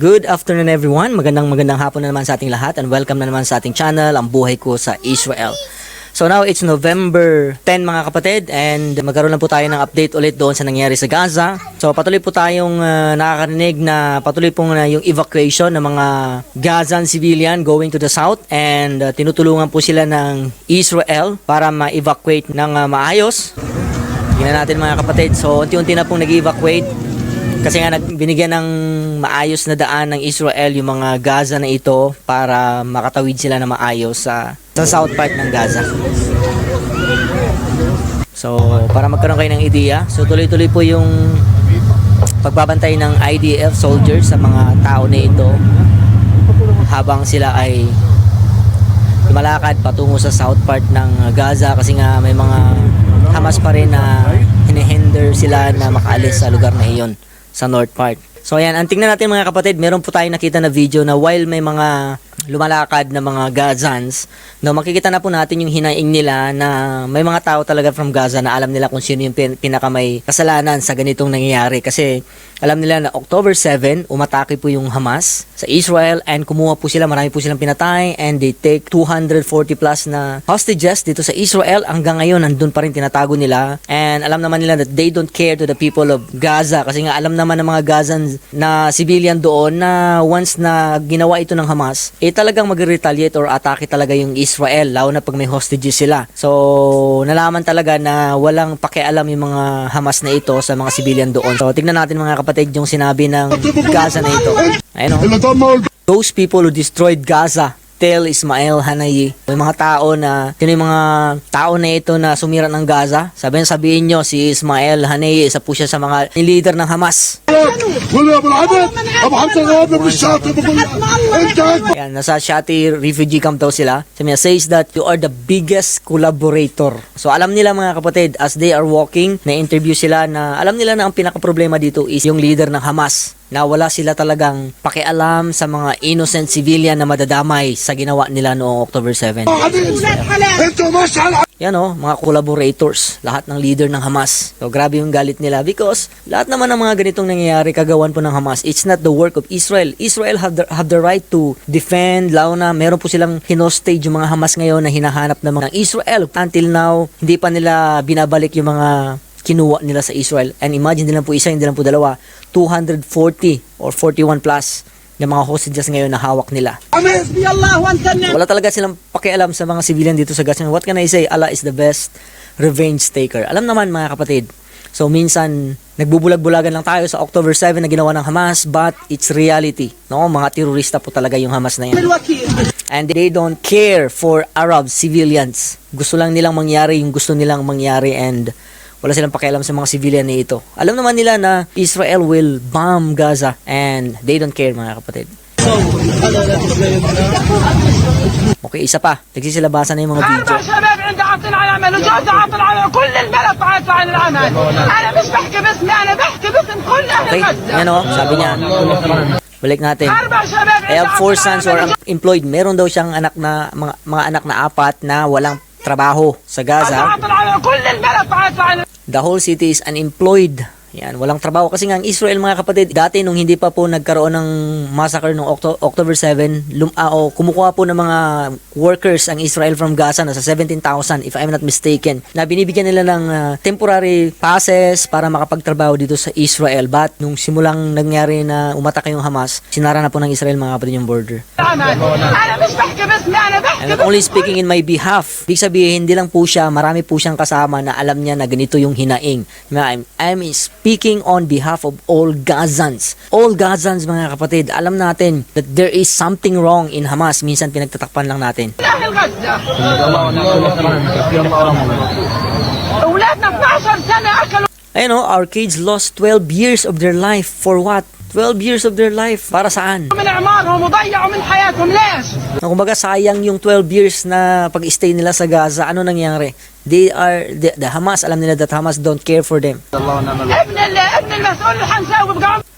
Good afternoon everyone, magandang hapon na naman sa ating lahat and welcome na naman sa ating channel, Ang Buhay Ko sa Israel. So now it's November 10 mga kapatid and magkaroon lang po tayo ng update ulit doon sa nangyari sa Gaza. So patuloy po tayong nakakarinig na patuloy pong yung evacuation ng mga Gazan civilian going to the south and tinutulungan po sila ng Israel para ma-evacuate ng maayos. Tingnan natin mga kapatid, so unti-unti na pong nag-evacuate. Kasi nga binigyan ng maayos na daan ng Israel yung mga Gaza na ito para makatawid sila na maayos sa south part ng Gaza. So para magkaroon kayo ng ideya, so tuloy-tuloy po yung pagbabantay ng IDF soldiers sa mga tao na ito habang sila ay lumalakad patungo sa south part ng Gaza kasi nga may mga Hamas pa rin na hinihinder sila na makaalis sa lugar na iyon sa north part. So ayan, ang tingnan natin mga kapatid, meron po tayong nakita na video na while may mga lumalakad na mga Gazans, no, makikita na po natin yung hinaing nila na may mga tao talaga from Gaza na alam nila kung sino yung pinaka may kasalanan sa ganitong nangyayari. Kasi alam nila na October 7, umatake po yung Hamas sa Israel and kumuha po sila, marami po silang pinatay and they take 240 plus na hostages dito sa Israel. Hanggang ngayon, nandun pa rin tinatago nila and alam naman nila that they don't care to the people of Gaza kasi nga alam naman ng mga Gazans na civilian doon na once na ginawa ito ng Hamas, talagang mag-retaliate or atake talaga yung Israel, lalo na pag may hostages sila. So, nalaman talaga na walang pakialam yung mga Hamas na ito sa mga civilian doon. So, tignan natin mga kapatid yung sinabi ng Gaza na ito. Ayun o. Those people who destroyed Gaza, tell Ismail Haniyeh. May mga tao na, sino yung mga tao na ito na sumira ng Gaza? Sabihin nyo, si Ismail Haniyeh, isa po siya sa mga leader ng Hamas. Ayan, nasa Shati refugee camp daw sila. Sabi niya, says that you are the biggest collaborator. So alam nila mga kapatid, as they are walking, na-interview sila na alam nila na ang pinaka-problema dito is yung leader ng Hamas. Na wala sila talagang pakialam sa mga innocent civilian na madadamay sa ginawa nila noong October 7. Yan o, mga collaborators, lahat ng leader ng Hamas. So grabe yung galit nila because lahat naman ng mga ganitong nangyayari kagawan po ng Hamas. It's not the work of Israel. Israel have the right to defend, lalo na meron po silang hinostage yung mga Hamas ngayon na hinahanap ng mga Israel. Until now, hindi pa nila binabalik yung mga kinuha nila sa Israel. And imagine din lang po isa, hindi lang po dalawa, 240 or 41 plus yung mga hostages ngayon na hawak nila. Wala talaga silang pakialam sa mga civilian dito sa Gaza. What can I say? Allah is the best revenge taker. Alam naman mga kapatid. So minsan, nagbubulag-bulagan lang tayo sa October 7 na ginawa ng Hamas, but it's reality. No? Mga terorista po talaga yung Hamas na yan. And they don't care for Arab civilians. Gusto lang nilang mangyari yung gusto nilang mangyari and wala silang pakialam sa mga civilian na ito. Alam naman nila na Israel will bomb Gaza and they don't care mga kapatid. Okay, isa pa. Nagsisilabasan na yung mga video. Okay, yan o, sabi niya. Balik natin. I have 4 sons who are employed. Meron daw siyang anak na, mga anak na 4 na walang trabaho sa Gaza. The whole city is unemployed. Yan, walang trabaho. Kasi nga ang Israel mga kapatid, dati nung hindi pa po nagkaroon ng massacre noong October 7, kumukuha po ng mga workers ang Israel from Gaza na sa 17,000 if I'm not mistaken, na binibigyan nila ng temporary passes para makapagtrabaho dito sa Israel. But nung simulang nangyari na umatake yung Hamas, sinara na po ng Israel mga kapatid yung border. I'm not only speaking in my behalf. Ibig sabihin, hindi lang po siya, marami po siyang kasama na alam niya na ganito yung hinaing. I'm speaking on behalf of all Gazans. All Gazans mga kapatid, alam natin that there is something wrong in Hamas. Minsan pinagtatakpan lang natin. Ayun o, our kids lost 12 years of their life. For what? 12 years of their life. Para saan? Kumbaga sayang yung 12 years na pag-stay nila sa Gaza. Ano nangyari? The Hamas, alam nila that Hamas don't care for them.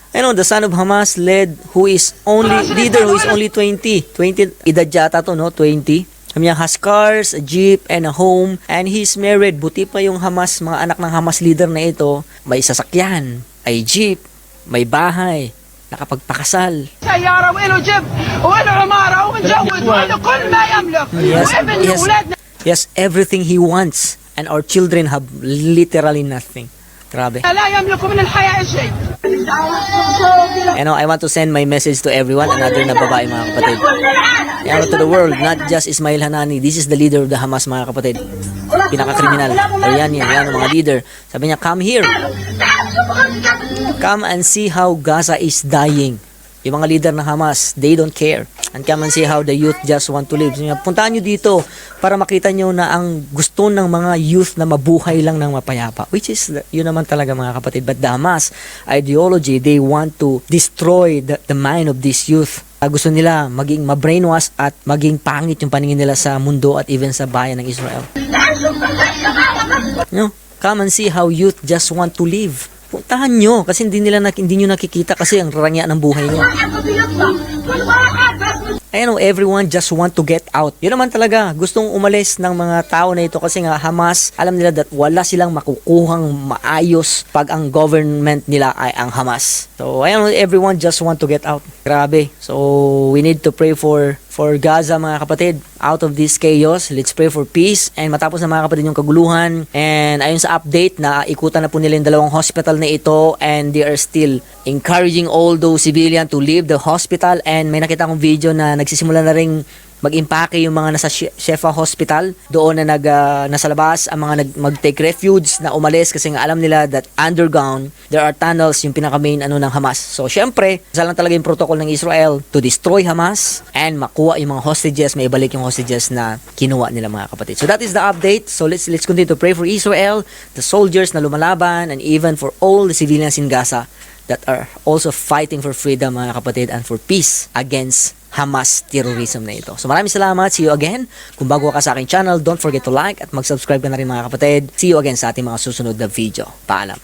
I know, the son of Hamas leader who is only 20 edad yata to, no? 20. Kami has cars, a jeep, and a home. And he's married. Buti pa yung Hamas, mga anak ng Hamas leader na ito. May sasakyan, may jeep, may bahay, nakapagpakasal. سيارة وله جيب وله عمارة ومتجوز وله كل ما يملك وابن لاولادنا. Yes, everything he wants. And our children have literally nothing. Grabe. لا يملك من الحياة شيء. I want to send my message to everyone, another na babae mga kapatid. To the world, not just Ismail Hanani. This is the leader of the Hamas mga kapatid. Pinaka-kriminal. O yan ang mga leader. Sabi niya, come here. Come and see how Gaza is dying. Yung mga leader ng Hamas, they don't care. And come and see how the youth just want to live. So, puntaan nyo dito para makita nyo na ang gusto ng mga youth na mabuhay lang ng mapayapa. Which is, yun naman talaga mga kapatid. But the Hamas ideology, they want to destroy the mind of this youth. Gusto nila maging ma-brainwash at maging pangit yung paningin nila sa mundo at even sa bayan ng Israel. Come and see how youth just want to live. Puntahan nyo kasi hindi nyo nakikita kasi ang rarangya ng buhay nyo. Everyone just want to get out. Yun naman talaga, gustong umalis ng mga tao na ito kasi nga Hamas, alam nila that wala silang makukuhang maayos pag ang government nila ay ang Hamas. So, everyone just want to get out. Grabe. So, we need to pray for Gaza mga kapatid. Out of this chaos, let's pray for peace and matapos na mga kapatid yung kaguluhan. And ayon sa update, na ikutan na po nila yung dalawang hospital na ito and they are still encouraging all those civilians to leave the hospital. And may nakita akong video na nagsisimula na ring mag-impake yung mga nasa Shefa Hospital. Doon na nasa labas ang mga mag-take refuge na umalis kasi nga alam nila that underground there are tunnels yung pinaka-main ng Hamas. So syempre, isa lang talaga yung protocol ng Israel to destroy Hamas and makuha yung mga hostages, may ibalik yung hostages na kinuha nila mga kapatid. So that is the update. So let's continue to pray for Israel, the soldiers na lumalaban, and even for all the civilians in Gaza that are also fighting for freedom mga kapatid and for peace against Hamas terrorism na ito. So maraming salamat. See you again. Kung bago ka sa aking channel, don't forget to like at mag-subscribe ka na rin mga kapatid. See you again sa ating mga susunod na video. Paalam.